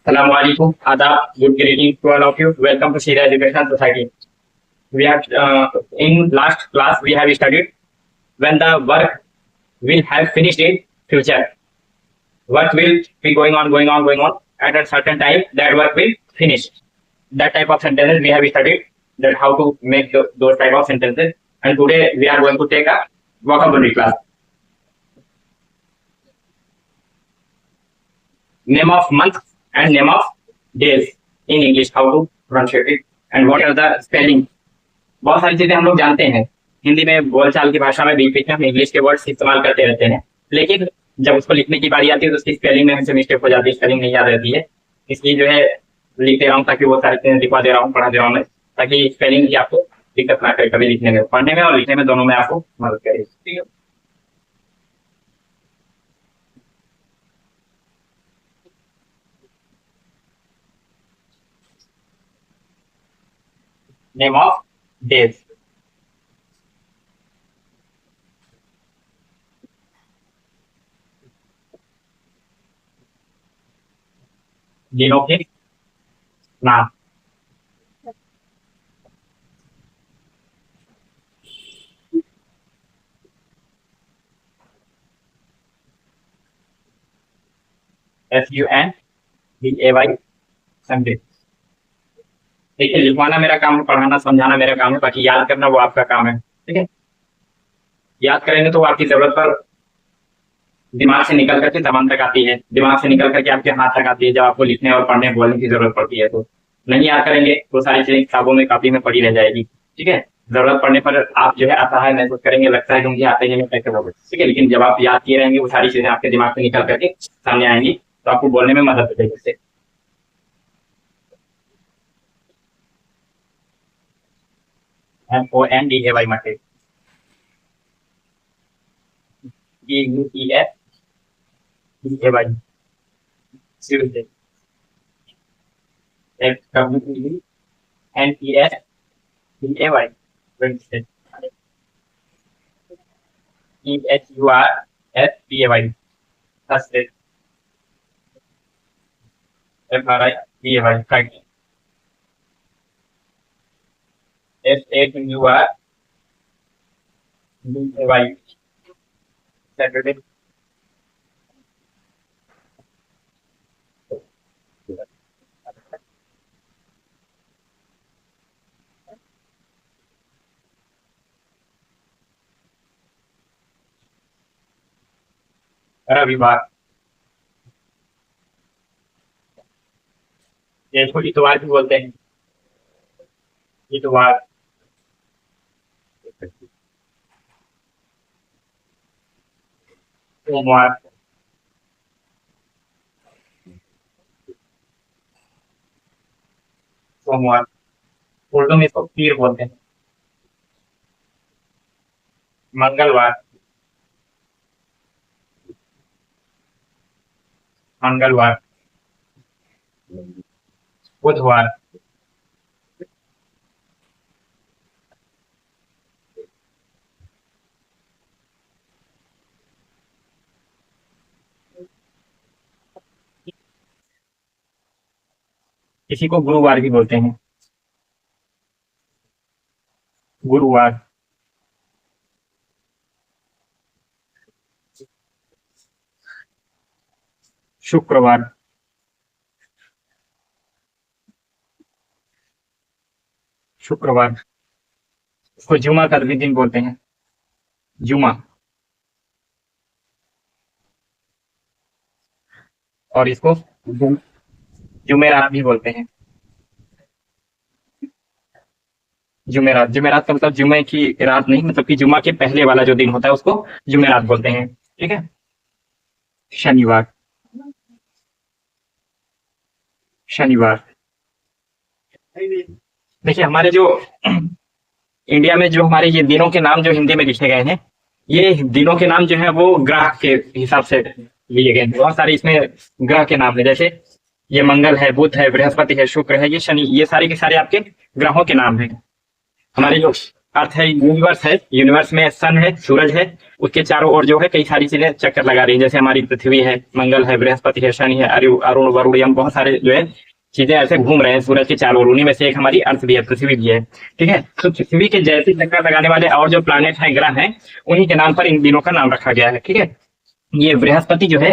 Assalamu alaikum, Adab, good greeting to all of you. Welcome to Syria Education Society. We have in last class we have studied when the work will have finished in future. Work will be going on. At a certain time, that work will finish. That type of sentences we have studied. That how to make those type of sentences. And today we are going to take a vocabulary class. Name of month and name of days in English, how to pronunciate it and what are the spelling. बहुत सारी चीजें हम लोग जानते हैं हिंदी में, बोलचाल की भाषा में बीच बीच में हम इंग्लिश के वर्ड्स इस्तेमाल करते रहते हैं, लेकिन जब उसको लिखने की बारी आती है तो उसकी स्पेलिंग में हमसे मिस्टेक हो जाती है, स्पेलिंग नहीं याद रहती है। इसलिए जो है लिख दे रहा हूँ ताकि वो सारी चीजें लिखवा दे रहा हूँ, पढ़ा दे रहा हूँ मैं, ताकि स्पेलिंग की आपको दिक्कत ना करे कभी लिखने में, पढ़ने में और लिखने में दोनों में आपको मदद करे। ठीक है, नेम ऑफ डेज, दिनों के नाम। SUNDAY, Sunday. देखिए, लिखवाना मेरा काम है, पढ़ाना समझाना मेरा काम है, बाकी याद करना वो आपका काम है। ठीक है, याद करेंगे तो वो आपकी जरूरत पर दिमाग से निकल करके जबान तक आती है, दिमाग से निकल करके आपके हाथ तक आती है जब आपको लिखने और पढ़ने बोलने की जरूरत पड़ती है। तो नहीं याद करेंगे तो सारी चीजें किताबों में कापी में पड़ी रह जाएगी। ठीक है, जरूरत पड़ने पर आप जो है असहाय महसूस करेंगे, लगता है कि मुझे आते ही नहीं कैसे बोले। ठीक है, लेकिन जब आप याद किए रहेंगे वो सारी चीजें आपके दिमाग से निकल करके सामने आएंगी तो आपको बोलने में मदद मिलेगी इससे। MONDAY માટે EUTSDAY Tuesday, WENESDAY Wednesday, THURSDAY Thursday, FRIDAY Friday, SATURDAY Saturday, रविवार। ये इसको इतवार भी बोलते हैं, इतवार। सोमवार, सोमवार। उर्दू में इसको पीर बोलते हैं। मंगलवार, मंगलवार। बुधवार, किसी को गुरुवार भी बोलते हैं, गुरुवार। शुक्रवार, शुक्रवार। इसको जुमा का भी दिन बोलते हैं, जुमा। और इसको जुमेरात भी बोलते हैं, जुमेरात। जुमेरात का मतलब जुमे की रात नहीं, मतलब कि जुमा के पहले वाला जो दिन होता है उसको जुमेरात बोलते हैं। ठीक है, शनिवार, शनिवार। देखिए, हमारे जो इंडिया में जो हमारे ये दिनों के नाम जो हिंदी में लिखे गए हैं, ये दिनों के नाम जो है वो ग्रह के हिसाब से लिए गए हैं। बहुत सारे इसमें ग्रह के नाम है, जैसे ये मंगल है, बुध है, बृहस्पति है, शुक्र है, ये शनि, ये सारे के सारे आपके ग्रहों के नाम है। हमारे जो अर्थ है, यूनिवर्स है, यूनिवर्स में सन है, सूरज है, उसके चारों ओर जो है कई सारी चीजें चक्कर लगा रही है, जैसे हमारी पृथ्वी है, मंगल है, बृहस्पति है, शनि है, अरुण वरुण यम, बहुत सारे जो है चीजें ऐसे घूम रहे हैं सूरज के चारों ओर। उन्हीं में से एक हमारी अर्थ भी है, पृथ्वी भी है। ठीक है, तो पृथ्वी के जैसे चक्कर लगाने वाले और जो प्लानिट है, ग्रह हैं, उन्हीं के नाम पर इन दिनों का नाम रखा गया है। ठीक है, ये बृहस्पति जो है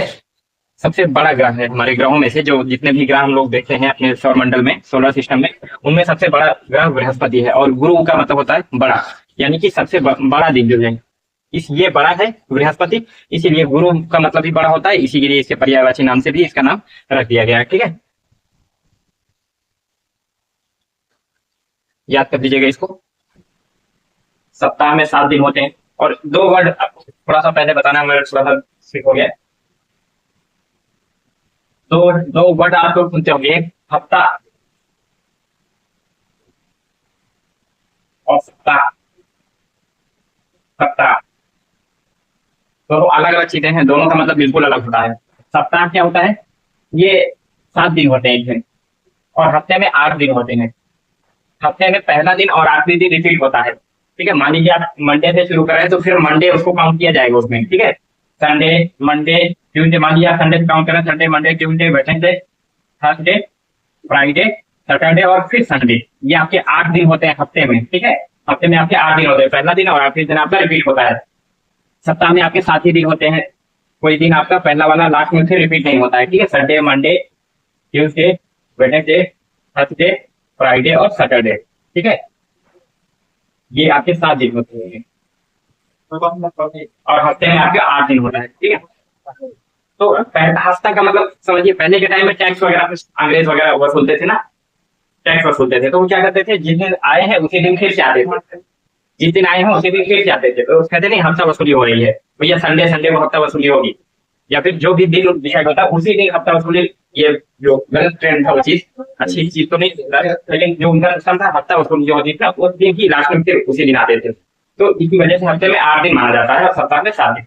सबसे बड़ा ग्रह है हमारे ग्रहों में से, जो जितने भी ग्रह हम लोग देखते हैं अपने सौर मंडल में, सोलर सिस्टम में, उनमें सबसे बड़ा ग्रह बृहस्पति है। और गुरु का मतलब होता है बड़ा, यानी कि सबसे बड़ा दिन जो है, इस ये बड़ा है बृहस्पति, इसीलिए गुरु का मतलब भी बड़ा होता है, इसीलिए इसके पर्यायवाची नाम से भी इसका नाम रख दिया गया है। ठीक है, याद कर लीजिएगा इसको। सप्ताह में 7 दिन होते हैं। और दो वर्ड थोड़ा सा पहले बताना मेरा थोड़ा सा स्किप हो गया। दो दो वर्ड आप लोग सुनते होंगे, एक हफ्ता और सप्ताह। सप्ताह दोनों अलग अलग चीजें हैं, दोनों का मतलब बिल्कुल अलग होता है। सप्ताह क्या होता है, ये 7 दिन होते हैं एक दिन, और हफ्ते में 8 दिन होते हैं। हफ्ते में पहला दिन और आखिरी दिन रिपीट होता है। ठीक है, मान लीजिए आप मंडे से शुरू करें तो फिर मंडे उसको काउंट किया जाएगा उसमें। ठीक है, संडे, मंडे, ट्यूसडे, मान लीजिए आप संडे से काउंट करें, Sunday, Monday, Tuesday, Wednesday, Thursday, Friday, Saturday और फिर संडे। ये आपके 8 दिन होते हैं हफ्ते में। ठीक है, हफ्ते में आपके 8 दिन होते हैं, पहला दिन और आखिरी दिन आपका रिपीट होता है। सप्ताह में आपके 7 ही दिन होते हैं, कोई दिन आपका पहला वाला लास्ट में फिर रिपीट नहीं होता है। ठीक है, Sunday, Monday, Tuesday, Wednesday, Thursday, Friday और सैटरडे। ठीक है, ये आपके 7 दिन होते हैं, और हफ्ते में आपके 8 दिन होता है। ठीक है, तो हफ्ता का मतलब समझिए, पहले के टाइम में टैक्स वगैरह अंग्रेज वगैरह वसूलते थे ना, टैक्स वसूलते थे, तो वो क्या करते थे, जिस दिन आए हैं उसी दिन फिर से आते थे, जिस दिन आए हैं उसी दिन फिर से आते थे। तो कहते नहीं हफ्ता वसूली हो रही है भैया, संडे संडे को हफ्ता वसूली होगी, या फिर जो भी दिन डिसाइड होता है उसी दिन हफ्ता वसूली। ये जो गलत ट्रेंड था वो चीज, अच्छी चीज तो नहीं, लेकिन जो उनका सिस्टम था, हफ्ता वसूली जो होती थी उस दिन ही लास्ट में फिर उसी दिन आते थे। तो इसी वजह से हफ्ते में 8 दिन माना जाता है और सप्ताह में 7 दिन।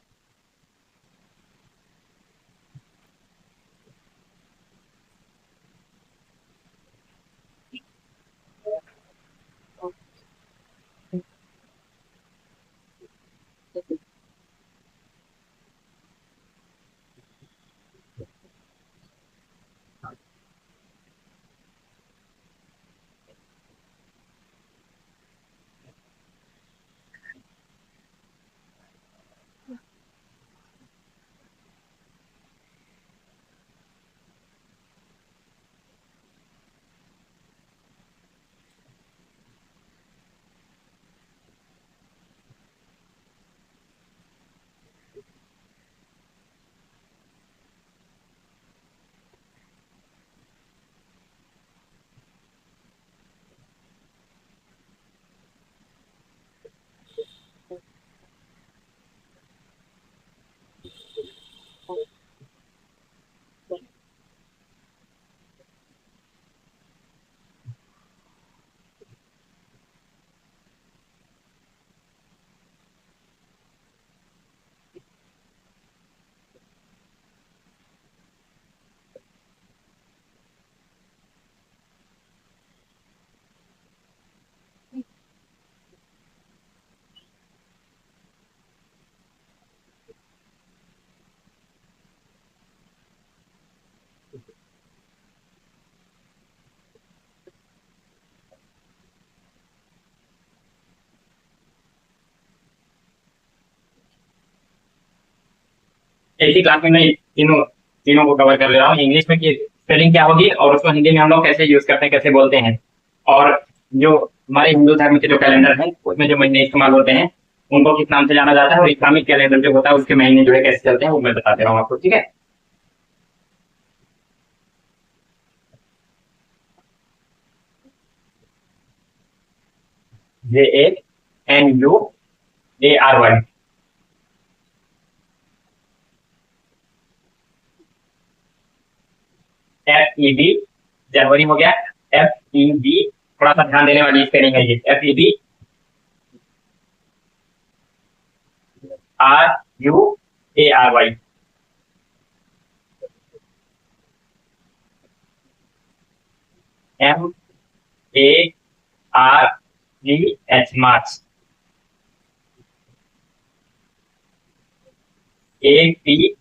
एक ही क्लास में मैं तीनों तीनों को कवर कर ले रहा हूँ, इंग्लिश में की स्पेलिंग क्या होगी और उसको हिंदी में हम लोग कैसे यूज करते हैं, कैसे बोलते हैं, और जो हमारे हिंदू धर्म के जो कैलेंडर है उसमें जो महीने इस्तेमाल होते हैं उनको किस नाम से जाना जाता है, और इस्लामिक कैलेंडर जो होता है उसके महीने जो है कैसे चलते हैं वो मैं बताते रहा हूँ आपको। ठीक है, JANUARY। FEB जनवरी हो गया। FEB थोड़ा सा ध्यान देने वाली स्पेलिंग है ये, FEBRUARY। MARCH, मार्च। APRIL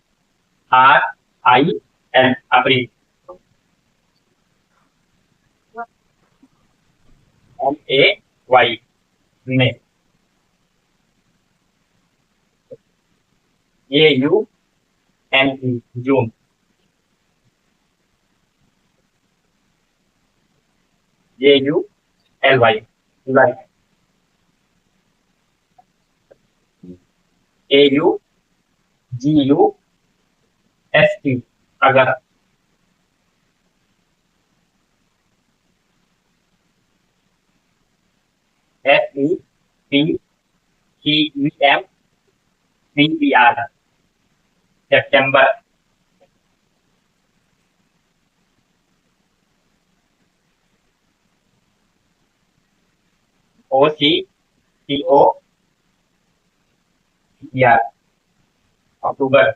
अप्रैल। MAY में। JUNE जून। JULY जुलाई। AUGUST अगस्त। SEPTEMPER सितंबर। OCTOR अक्टूबर।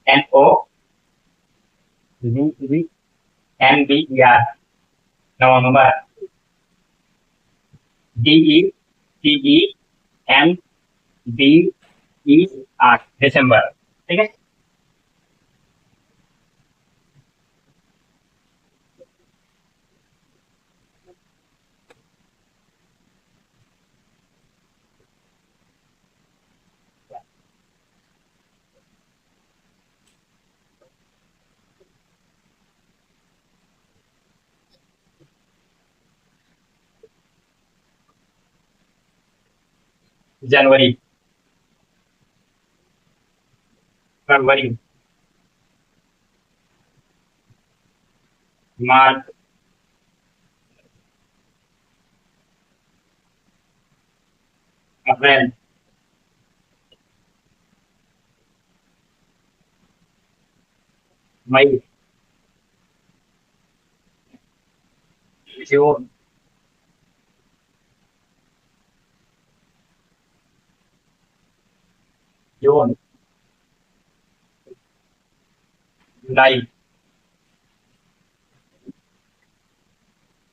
NOVEMBER नवंबर। DECEMBER दिसंबर। ठीक है। जनवरी, फरवरी, मार्च, अप्रैल, मई, जून, जून, जुलाई,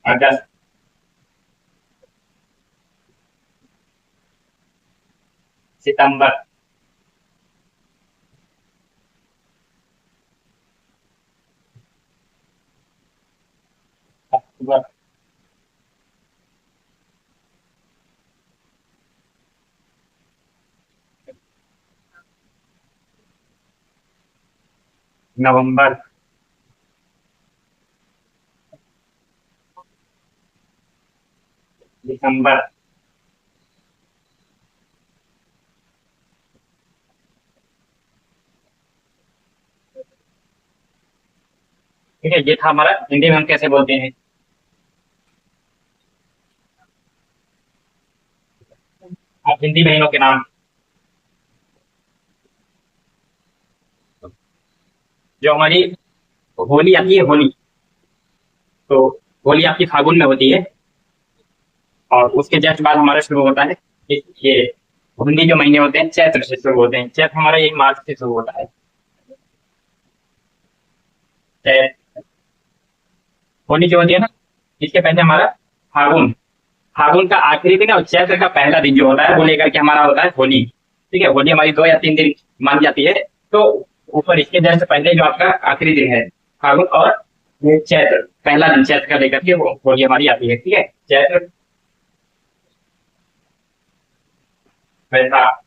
अगस्त, सितंबर, अक्टूबर, नवंबर, दिसंबर। ठीक है, ये था हमारा हिंदी में हम कैसे बोलते हैं। आप हिंदी महीनों के नाम, जो हमारी होली आती है, होली, तो होली आपकी फागुन में होती है और उसके जस्ट बाद हमारा शुरू होता है ये हिंदी जो महीने होते हैं चैत्र से शुरू होते हैं। चैत्र हमारा यही मार्च से शुरू होता है। चैत्र, होली जो होती है ना, इसके पहले हमारा फागुन, फागुन का आखिरी दिन और चैत्र का पहला दिन जो होता है वो लेकर के हमारा होता है होली। ठीक है, होली हमारी 2 या 3 दिन मानी जाती है। तो ऊपर इसके जस्ट पहले जो आपका आखिरी दिन है फागुन, और ये चैत्र पहला दिन चैत्र का लेकर के वो होली हमारी आती है। ठीक है, चैत्र, वैशाख।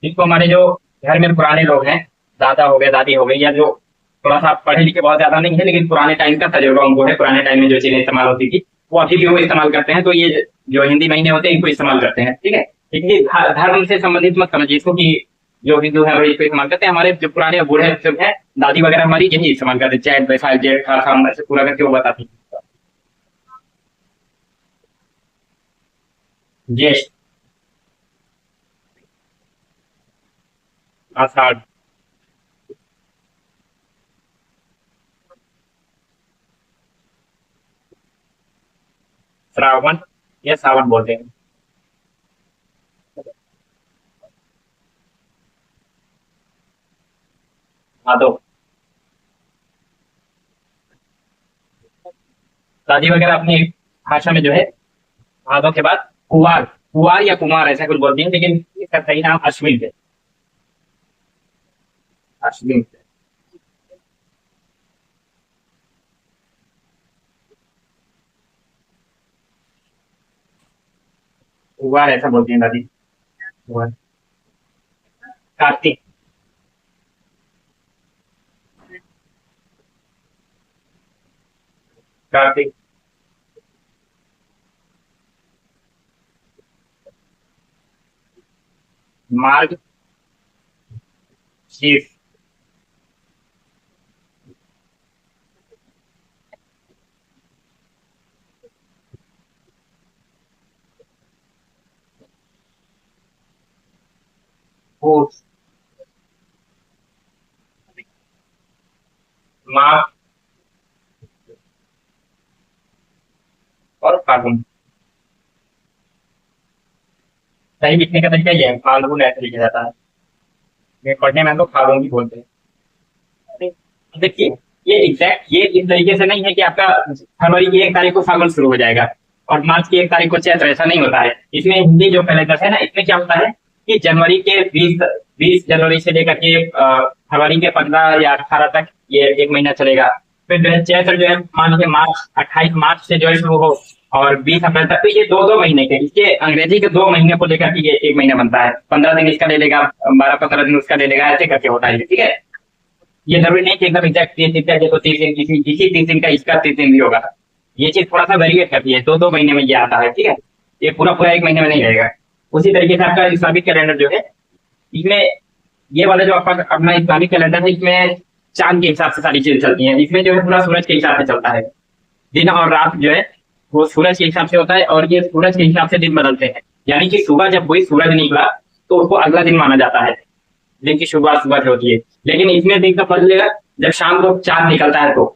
इसको हमारे जो घर में पुराने लोग हैं, दादा हो गए, दादी हो गई, या जो थोड़ा सा पढ़े लिखे बहुत ज्यादा नहीं है लेकिन पुराने टाइम का तजुर्बा उनको है, पुराने टाइम में जो चीजें इस्तेमाल होती थी वो अभी भी वो इस्तेमाल करते हैं। तो ये जो हिंदी महीने होते हैं इनको इस्तेमाल करते हैं। ठीक है, लेकिन धर्म से संबंधित मत समझिए इसको कि जो हिंदू है वो इसको इस्तेमाल करते हैं। हमारे जो पुराने बूढ़े जो है, दादी वगैरह हमारी यही इस्तेमाल करते हैं, चैत वैशाख जेठ खारसाम ऐसे पूरा करके वो बताती है। ज्येष्ठ, आषाढ़, श्रावण या सावन बोलते हैं। भादो, दादी वगैरह अपनी भाषा में जो है भादों के बाद कुवार कुवार या कुमार ऐसा कुछ बोलते हैं, लेकिन इसका सही नाम अश्विन है। अश्विन। कुवार ऐसा बोलते हैं दादी। कुवार। कार्तिक। कार्तिक। मार्ग। शीर्ष। पूष। माघ। और फाल्गुन। सही लिखने का तरीका ये है, फाल्गुन ऐसे लिखा जाता है। ये पढ़ने में हम लोग फाल्गुन भी बोलते हैं। देखिए, ये एग्जैक्ट ये इस तरीके से नहीं है कि आपका फरवरी की 1 तारीख को फाल्गुन शुरू हो जाएगा और मार्च की 1 तारीख को चैत्र, ऐसा नहीं होता है। इसमें हिंदी जो कैलेंडर है ना, इसमें क्या होता है कि जनवरी के 20 जनवरी से लेकर के फरवरी के 15 या 18 तक ये 1 महीना चलेगा। फिर जो है चैत्र जो है मान लीजिए मार्च 28 मार्च से जो है शुरू हो और 20 अप्रैल तक, तो ये दो दो महीने के, इसके अंग्रेजी के 2 महीने को लेकर के ये 1 महीना बनता है। 15 दिन इसका ले लेगा, 12-15 दिन उसका ले लेगा, ऐसे करके होता है, ठीक है। ये जरूरी नहीं कि एकदम एग्जैक्ट 30 दिन का, ये तो 30 दिन किसी किसी 30 दिन का, इसका 30 दिन भी होगा। ये चीज थोड़ा सा वेरिएट करती है, दो दो महीने में ये आता है, ठीक है। ये पूरा पूरा 1 महीने में नहीं रहेगा। उसी तरीके से आपका इस्लामिक कैलेंडर जो है, इसमें ये वाला जो आपका अपना इस्लामिक कैलेंडर है, इसमें चांद के हिसाब से सारी चीजें चलती हैं। इसमें जो है पूरा सूरज के हिसाब से चलता है। दिन और रात जो है वो सूरज के हिसाब से होता है और ये सूरज के हिसाब से दिन बदलते हैं। यानी कि सुबह जब कोई सूरज निकला तो उसको अगला दिन माना जाता है। दिन की शुरुआत सुबह से होती है। लेकिन इसमें दिन का बदलेगा जब शाम को चांद निकलता है तो,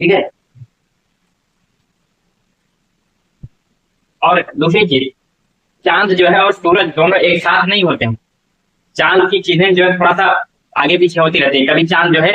ठीक है। और दूसरी चीज, चांद जो है और सूरज दोनों एक साथ नहीं होते हैं। चांद की चीजें जो है थोड़ा सा आगे पीछे होती रहती है। कभी चांद जो है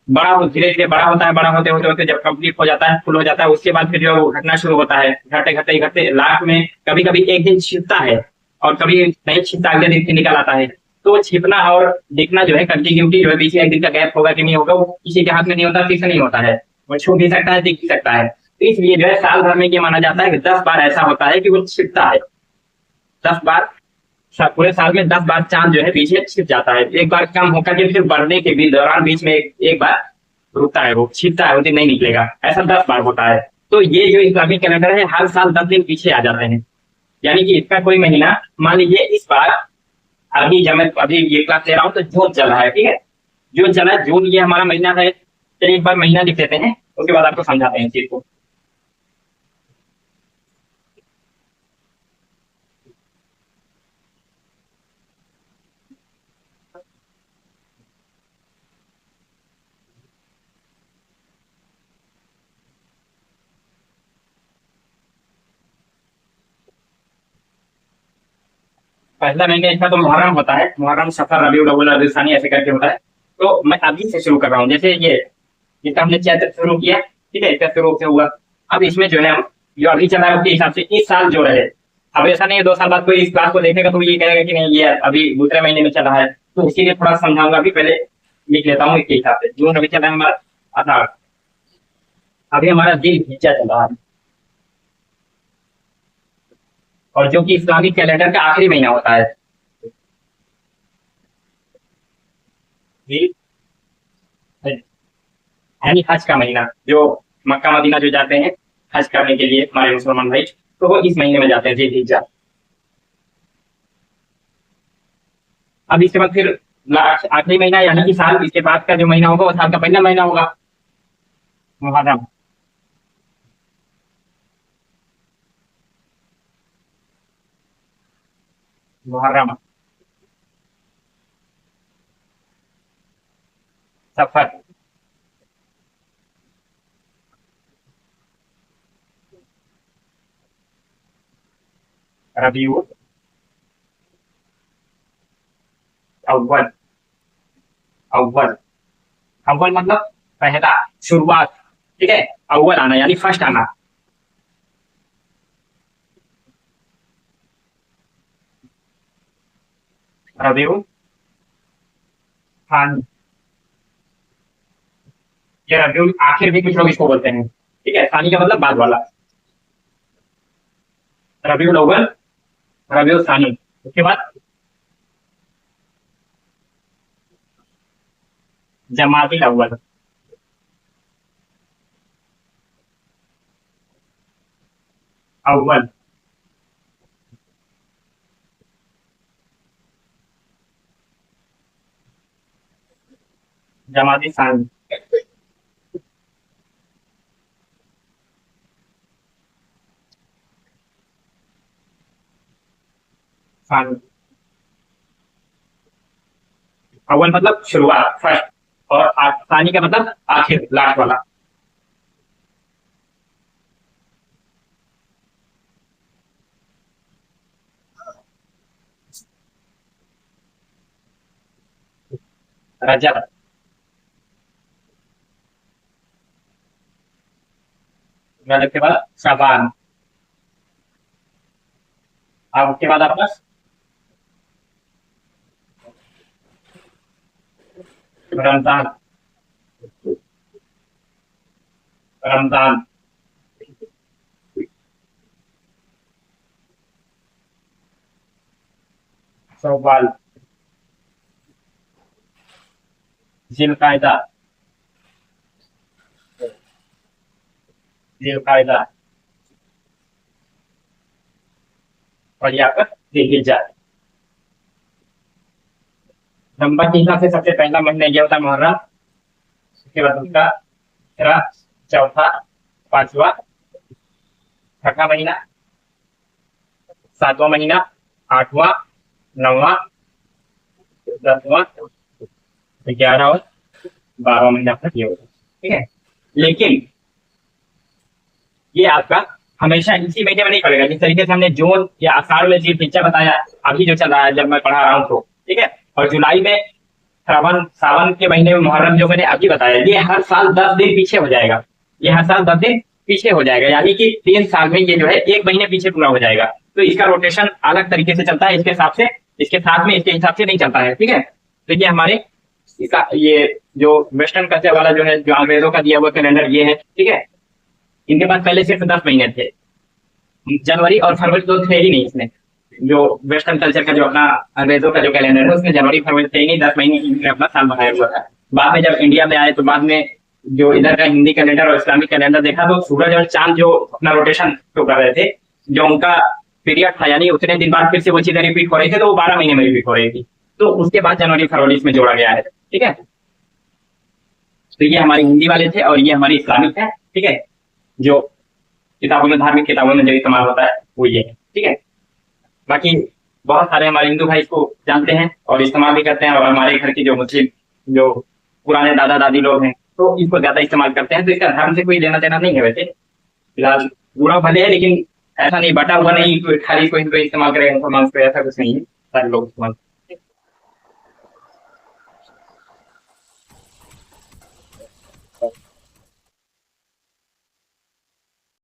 बड़ा हो, धीरे धीरे बड़ा होता है, बड़ा होते होते होते जब कंप्लीट हो जाता है, फुल हो जाता है, उसके बाद फिर जो है वो घटना शुरू होता है, घटते घटते घटते लास्ट में कभी कभी एक दिन छिपता है और कभी नहीं छिपता, अगले दिन फिर निकल आता है। तो छिपना और दिखना जो है, कंटिन्यूटी जो है, बीच में एक दिन का गैप होगा कि नहीं होगा, वो किसी के हाथ में नहीं होता, फिक्स नहीं होता है। वो छू भी सकता है, दिख भी सकता है। तो इसलिए जो है साल भर में ये माना जाता है कि 10 बार ऐसा होता है कि वो छिपता है। 10 बार, पूरे साल में 10 बार चांद जो है पीछे छिप जाता है। एक बार कम होकर के फिर बढ़ने के भी दौरान बीच में एक बार रुकता है, वो छिपता है, उस दिन नहीं निकलेगा। ऐसा 10 बार होता है। तो ये जो इस्लामिक कैलेंडर है, हर साल 10 दिन पीछे आ जाते हैं। यानी कि इसका कोई महीना, मान लीजिए इस बार, अभी जब मैं अभी ये क्लास ले रहा हूँ तो जून चल रहा है, ठीक है। जून चला है, जून ये हमारा महीना है। चलिए एक बार महीना लिख देते हैं, उसके बाद आपको समझाते हैं इस चीज को। पहला महीने इसका तो मुहर्रम होता है। मुहर्रम, सफर, रबीउल अव्वल, रबीउल सानी ऐसे करके होता है। तो मैं अभी से शुरू कर रहा हूँ। जैसे ये जिसका हमने चैत्र शुरू किया, ठीक है, इसका शुरू से हुआ। अब इसमें जो है जो अभी चला है उसके हिसाब से इस साल जो रहे। अब ऐसा नहीं है 2 साल बाद कोई इस क्लास को देखेगा तो ये कहेगा कि नहीं ये अभी दूसरे महीने में चला है। तो इसीलिए थोड़ा समझाऊंगा। अभी पहले लिख लेता हूँ इसके हिसाब से। जून अभी चला है हमारा 18, अभी हमारा दिल हिज्जा चल रहा है, और जो कि इस्लामिक कैलेंडर का आखिरी महीना होता है। यानी हज का महीना, जो मक्का मदीना जो जाते हैं हज करने के लिए हमारे मुसलमान भाई, तो वो इस महीने में जाते हैं, जिलहिज्जा। अब इसके बाद फिर लास्ट आखिरी महीना, यानी कि साल, इसके बाद का जो महीना होगा वो साल का पहला महीना होगा, मुहर्रम। मुहर्रम, सफर, रबीउल अव्वल। अव्वल, अव्वल मतलब पहला, शुरुआत, ठीक है। अव्वल आना यानी फर्स्ट आना। रबीउल खान। ये रबीउल आखिर भी कुछ लोग इसको बोलते हैं, ठीक है। सानी का मतलब बाद वाला। रबीउल अव्वल, रबीउल सानी, उसके बाद जमातिल अव्वल। अव्वल, जमाती सानी। सानी, अव्वल मतलब शुरुआत, फर्स्ट। और सानी का मतलब आखिर, लास्ट वाला। रजब, रजब के बाद शाबान। अब उसके बाद आपका रमजान। रमजान, शव्वाल, जिलकायदा। जिलकायदा, और ये आपका जिलहिज्जा। नंबर के हिसाब से सबसे पहला महीना ये होता है मुहर्रम। उसके बाद उसका तीसरा, चौथा, पांचवा, छठा महीना, सातवां महीना, आठवां, नौवां, 10वां, 11वां और 12वां महीना तक ये होगा, ठीक है। लेकिन ये आपका हमेशा इसी महीने में नहीं पड़ेगा। जिस तरीके से हमने जून या आषाढ़ में जिलहिज्जा बताया, अभी जो चल रहा है जब मैं पढ़ा रहा हूँ तो, ठीक है। और जुलाई में श्रावण, सावन के महीने में मुहर्रम जो मैंने अभी बताया, ये हर साल 10 दिन पीछे हो जाएगा। ये हर साल 10 दिन पीछे हो जाएगा, यानी कि 3 साल में ये जो है 1 महीने पीछे पूरा हो जाएगा। तो इसका रोटेशन अलग तरीके से चलता है, इसके हिसाब से, इसके साथ में इसके हिसाब से नहीं चलता है, ठीक है। तो ये हमारे इसका ये जो वेस्टर्न कल्चर वाला जो है, जो अंग्रेजों का दिया हुआ कैलेंडर ये है, ठीक है। इनके पास पहले सिर्फ 10 महीने थे, जनवरी और फरवरी तो थे ही नहीं इसमें। जो वेस्टर्न कल्चर का जो अपना अंग्रेजों का जो कैलेंडर है, उसमें जनवरी फरवरी थे ही नहीं, 10 महीने इन्होंने अपना साल बनाया हुआ था। बाद में जब इंडिया में आए तो बाद में जो इधर का हिंदी कैलेंडर और इस्लामिक कैलेंडर देखा, तो सूरज और चांद जो अपना रोटेशन शो कर रहे थे, जो उनका पीरियड था, यानी उतने दिन बाद फिर से वो चीजें रिपीट हो रही थी, तो वो 12 महीने में रिपीट हो रही थी। तो उसके बाद जनवरी फरवरी इसमें जोड़ा गया है, ठीक है। तो ये हमारे हिंदी वाले थे और ये हमारी इस्लामिक है, ठीक है। जो किताबों में, धार्मिक किताबों में जो इस्तेमाल होता है वो ये है, ठीक है। बाकी बहुत सारे हमारे हिंदू भाई इसको जानते हैं और इस्तेमाल भी करते हैं, और हमारे घर की जो मुस्लिम, जो पुराने दादा दादी लोग हैं, तो इसको ज्यादा इस्तेमाल करते हैं। तो इसका धर्म से कोई लेना देना नहीं है वैसे फिलहाल। बुरा भले है, लेकिन ऐसा नहीं, बटा हुआ नहीं, खाली कोई इस्तेमाल करेगा मुसलमान को, ऐसा कुछ नहीं है, सारे लोग इस्तेमाल